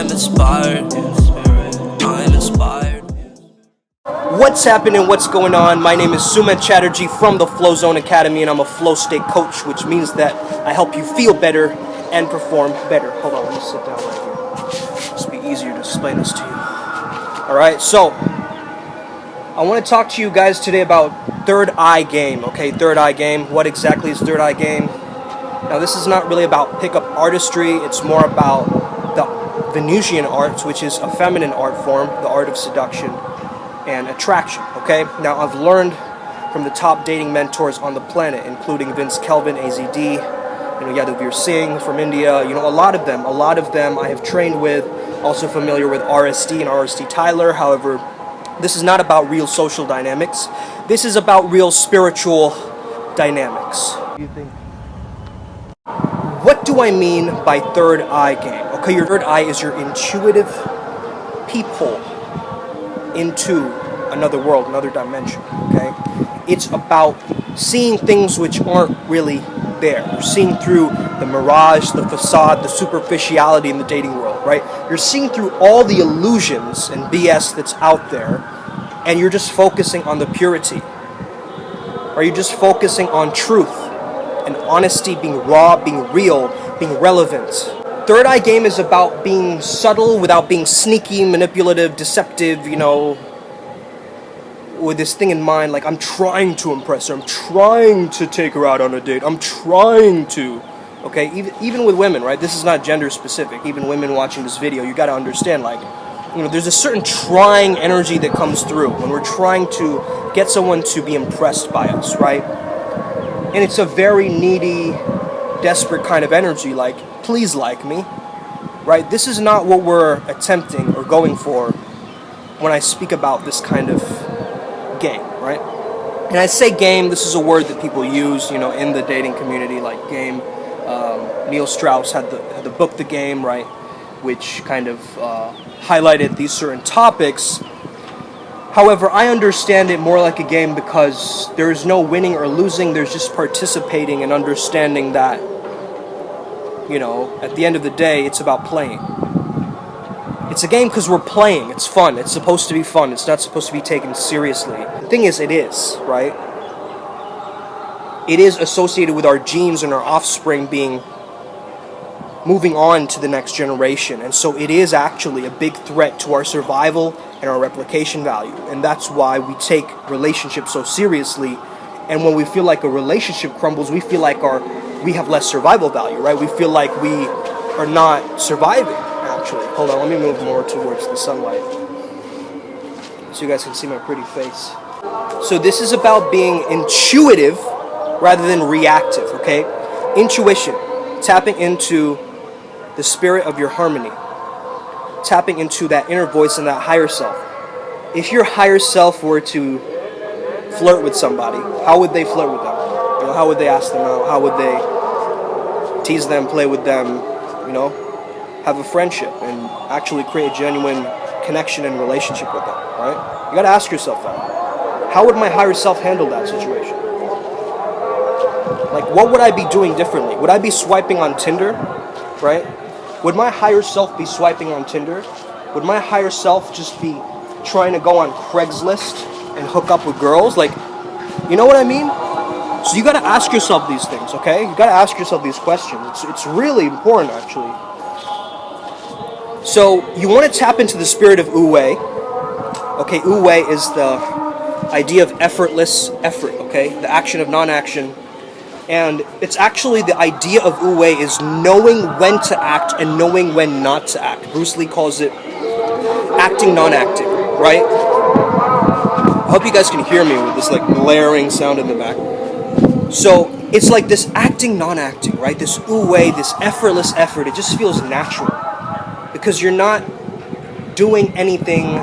I'm inspired. I'm inspired. What's happening? What's going on? My name is Sumant Chatterjee from the Flow Zone Academy, and I'm a flow state coach, which means that I help you feel better and perform better. Hold on, let me sit down right here. It's be easier to explain this to you. Alright, so I want to talk to you guys today about third eye game. Okay, third eye game. What exactly is third eye game? Now, this is not really about pickup artistry. It's more about the Venusian arts, which is a feminine art form, the art of seduction and attraction. Okay, now I've learned from the top dating mentors on the planet, including Vince Kelvin, AZD, Yaduvir Singh from India. A lot of them I have trained with. Also familiar with RSD and RSD Tyler. However, this is not about real social dynamics. This is about real spiritual dynamics. What do I mean by third eye game? Okay, your third eye is your intuitive peephole into another world, another dimension. Okay, it's about seeing things which aren't really there. You're seeing through the mirage, the facade, the superficiality in the dating world, right? You're seeing through all the illusions and BS that's out there, and you're just focusing on the purity. Are you just focusing on truth and honesty, being raw, being real, being relevant? Third eye game is about being subtle without being sneaky, manipulative, deceptive, with this thing in mind, like I'm trying to impress her, I'm trying to take her out on a date, I'm trying to. Okay, even with women, right? This is not gender specific. Even women watching this video, you got to understand, there's a certain trying energy that comes through when we're trying to get someone to be impressed by us, right? And it's a very needy, desperate kind of energy, like, please like me, right? This is not what we're attempting or going for when I speak about this kind of game, right? And I say game, this is a word that people use, in the dating community, like game. Neil Strauss had the book The Game, right, which kind of highlighted these certain topics. However, I understand it more like a game because there is no winning or losing. There's just participating and understanding that, at the end of the day, it's about playing. It's a game because we're playing. It's fun. It's supposed to be fun. It's not supposed to be taken seriously. The thing is, it is, right? It is associated with our genes and our offspring moving on to the next generation. And so it is actually a big threat to our survival and our replication value. And that's why we take relationships so seriously. And when we feel like a relationship crumbles, we feel like we have less survival value, right? We feel like we are not surviving, actually. Hold on, let me move more towards the sunlight so you guys can see my pretty face. So this is about being intuitive rather than reactive, okay? Intuition, tapping into the spirit of your harmony, tapping into that inner voice and that higher self. If your higher self were to flirt with somebody, how would they flirt with them? How would they ask them out? How would they tease them, play with them, have a friendship and actually create a genuine connection and relationship with them, right? You gotta ask yourself that. How would my higher self handle that situation? Like, what would I be doing differently? Would I be swiping on Tinder, right? Would my higher self be swiping on Tinder? Would my higher self just be trying to go on Craigslist and hook up with girls? Like, you know what I mean? So you gotta ask yourself these things, okay? You gotta ask yourself these questions. It's really important, actually. So you want to tap into the spirit of Wu Wei. Okay, Wu Wei is the idea of effortless effort, okay? The action of non-action. And it's actually the idea of Wu Wei is knowing when to act and knowing when not to act. Bruce Lee calls it acting, non-acting, right? I hope you guys can hear me with this blaring sound in the back. So it's like this acting, non-acting, right? This Wu Wei, this effortless effort. It just feels natural because you're not doing anything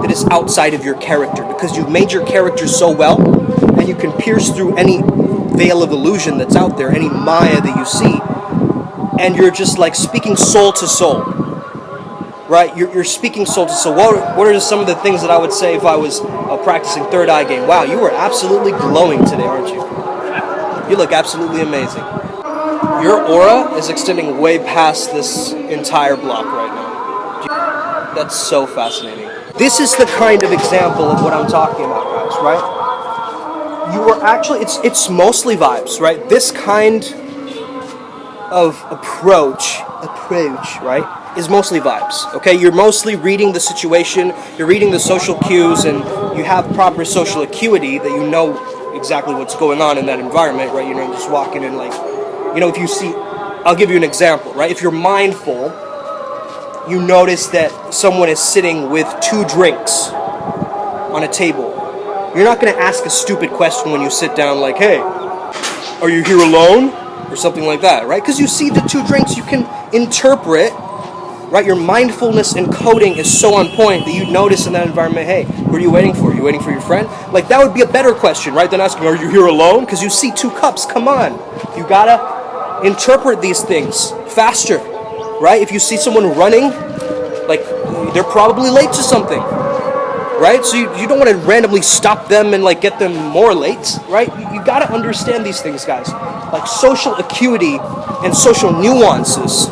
that is outside of your character because you've made your character so well and you can pierce through any veil of illusion that's out there, any Maya that you see, and you're just speaking soul to soul, right? You're speaking soul to soul. What are some of the things that I would say if I was practicing third eye game? Wow, you are absolutely glowing today, aren't you? You look absolutely amazing. Your aura is extending way past this entire block right now. That's so fascinating. This is the kind of example of what I'm talking about, guys, right? You are actually, it's mostly vibes, right? This kind of approach, right, is mostly vibes, okay? You're mostly reading the situation, you're reading the social cues, and you have proper social acuity that you know exactly what's going on in that environment, right? You're not just walking in like, if you see, I'll give you an example, right? If you're mindful, you notice that someone is sitting with 2 drinks on a table. You're not going to ask a stupid question when you sit down like, hey, are you here alone? Or something like that, right? Because you see the 2 drinks, you can interpret, right? Your mindfulness encoding is so on point that you notice in that environment, hey, who are you waiting for? Are you waiting for your friend? Like, that would be a better question, right? Than asking, are you here alone? Because you see 2 cups, come on. You gotta interpret these things faster, right? If you see someone running, like, they're probably late to something, right? So you don't want to randomly stop them and like get them more late, right? You got to understand these things, guys. Like social acuity and social nuances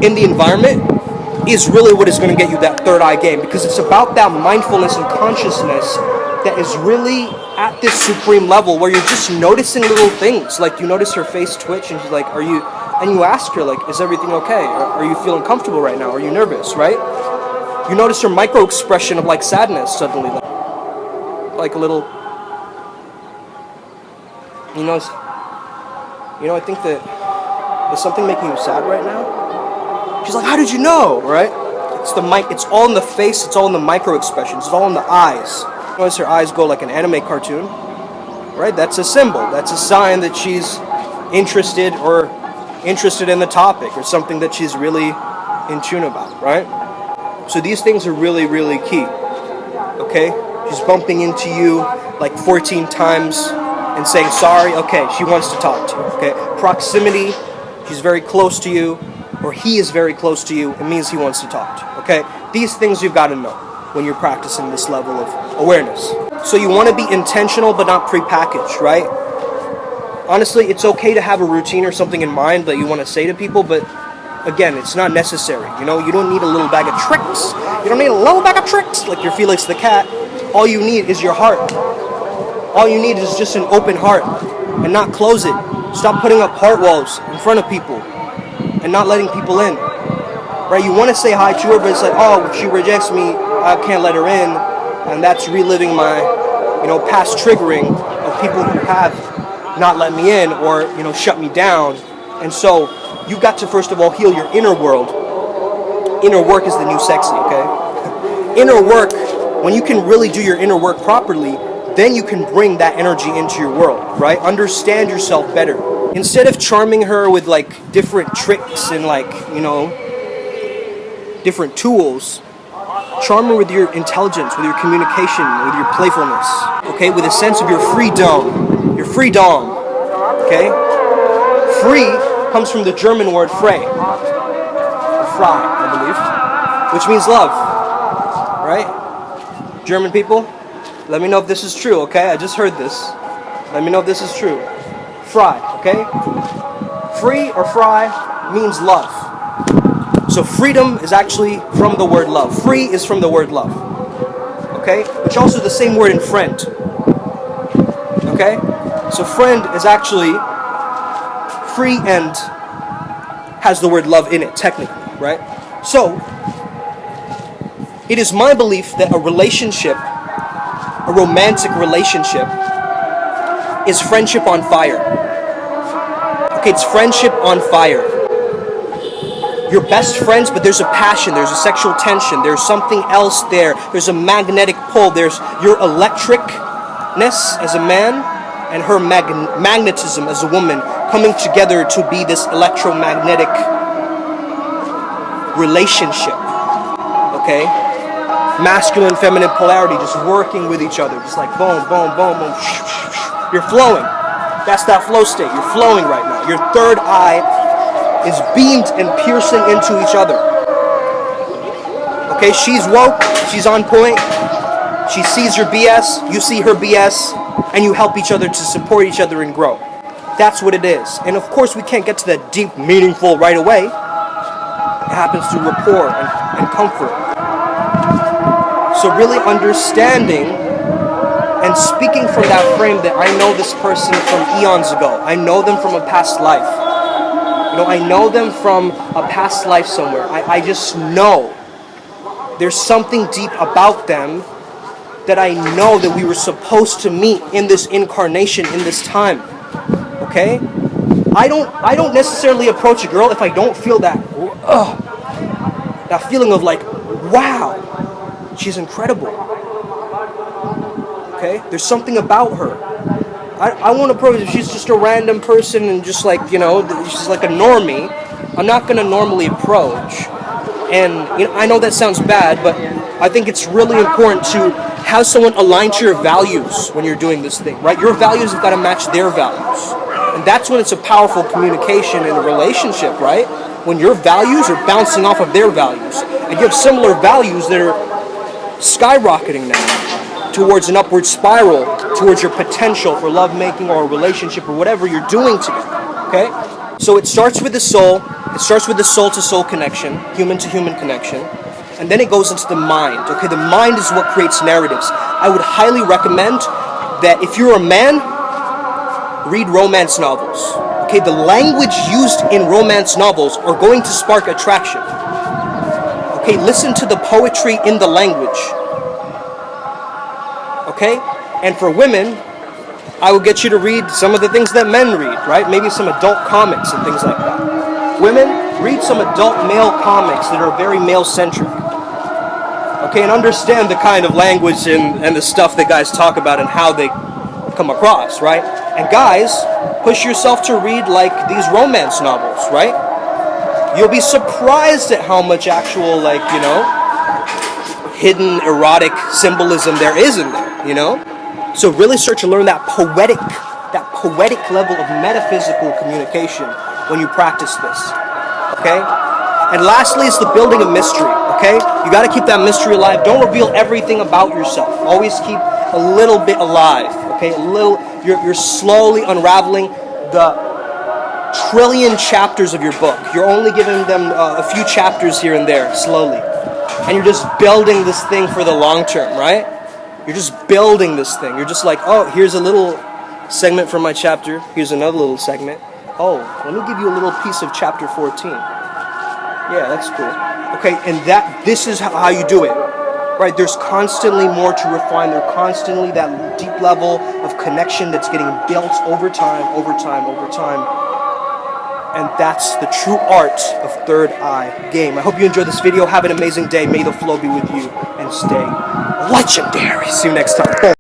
in the environment is really what is going to get you that third eye game, because it's about that mindfulness and consciousness that is really at this supreme level where you're just noticing little things. Like you notice her face twitch and she's like, are you, and you ask her like, is everything okay? Are you feeling comfortable right now? Are you nervous, right? You notice her micro expression of like sadness suddenly, like a little, I think that is something making you sad right now? She's like, how did you know, right? It's all in the face, it's all in the micro expressions, it's all in the eyes. Notice her eyes go like an anime cartoon, right? That's a symbol, that's a sign that she's interested in the topic or something that she's really in tune about, right? So these things are really, really key, okay? She's bumping into you like 14 times and saying sorry, okay, she wants to talk to you, okay? Proximity, she's very close to you, or he is very close to you, it means he wants to talk to you, okay? These things you've got to know when you're practicing this level of awareness. So you want to be intentional but not prepackaged, right? Honestly, it's okay to have a routine or something in mind that you want to say to people, but again, it's not necessary. You don't need a little bag of tricks. You don't need a little bag of tricks like your Felix the cat. All you need is your heart. All you need is just an open heart and not close it. Stop putting up heart walls in front of people and not letting people in. Right? You want to say hi to her, but it's like, oh, if she rejects me, I can't let her in. And that's reliving my, past triggering of people who have not let me in or, shut me down. And so you've got to, first of all, heal your inner world. Inner work is the new sexy, okay? Inner work, when you can really do your inner work properly, then you can bring that energy into your world, right? Understand yourself better. Instead of charming her with like different tricks and like, different tools, charm her with your intelligence, with your communication, with your playfulness, okay? With a sense of your freedom, okay? Free comes from the German word frei, I believe, which means love, right? German people, let me know if this is true, okay? I just heard this. Let me know if this is true. Frei, okay? Free or frei means love. So freedom is actually from the word love. Free is from the word love, okay? Which also is the same word in friend, okay? So friend is actually free and has the word love in it, technically, right? So, it is my belief that a relationship, a romantic relationship, is friendship on fire. Okay, it's friendship on fire. You're best friends, but there's a passion, there's a sexual tension, there's something else there, there's a magnetic pull, there's your electricness as a man and her magnetism as a woman coming together to be this electromagnetic relationship, okay? Masculine, feminine polarity just working with each other, just like boom, boom, boom, boom. You're flowing. That's that flow state. You're flowing right now. Your third eye is beamed and piercing into each other. Okay, she's woke, she's on point, she sees your BS, you see her BS, and you help each other to support each other and grow. That's what it is. And of course we can't get to that deep, meaningful right away. It happens through rapport and comfort. So really understanding and speaking from that frame that I know this person from eons ago. I know them from a past life. I know them from a past life somewhere. I just know there's something deep about them that I know that we were supposed to meet in this incarnation, in this time. Okay? I don't necessarily approach a girl if I don't feel that feeling of like, wow, she's incredible. Okay? There's something about her. I won't approach if she's just a random person and just like, she's like a normie. I'm not going to normally approach. And I know that sounds bad, but I think it's really important to have someone align to your values when you're doing this thing, right? Your values have got to match their values. And that's when it's a powerful communication in a relationship, right? When your values are bouncing off of their values. And you have similar values that are skyrocketing now towards an upward spiral, towards your potential for lovemaking or a relationship or whatever you're doing together, okay? So it starts with the soul. It starts with the soul-to-soul connection, human-to-human connection, and then it goes into the mind, okay? The mind is what creates narratives. I would highly recommend that if you're a man, read romance novels, okay? The language used in romance novels are going to spark attraction, okay? Listen to the poetry in the language. Okay? And for women, I will get you to read some of the things that men read, right? Maybe some adult comics and things like that. Women, read some adult male comics that are very male-centric. Okay? And understand the kind of language and the stuff that guys talk about and how they come across, right? And guys, push yourself to read like these romance novels, right? You'll be surprised at how much actual, hidden erotic symbolism there is in there, So really start to learn that poetic level of metaphysical communication when you practice this, okay? And lastly, it's the building of mystery, okay? You got to keep that mystery alive. Don't reveal everything about yourself. Always keep a little bit alive, okay? You're slowly unraveling the trillion chapters of your book. You're only giving them a few chapters here and there, slowly. And you're just building this thing for the long term, right? You're just building this thing. You're just like, oh, here's a little segment from my chapter. Here's another little segment. Oh, let me give you a little piece of chapter 14. Yeah, that's cool. Okay, and this is how you do it, right? There's constantly more to refine. There's constantly that deep level of connection that's getting built over time. And that's the true art of third eye game. I hope you enjoyed this video. Have an amazing day. May the flow be with you and stay legendary. See you next time. Boom.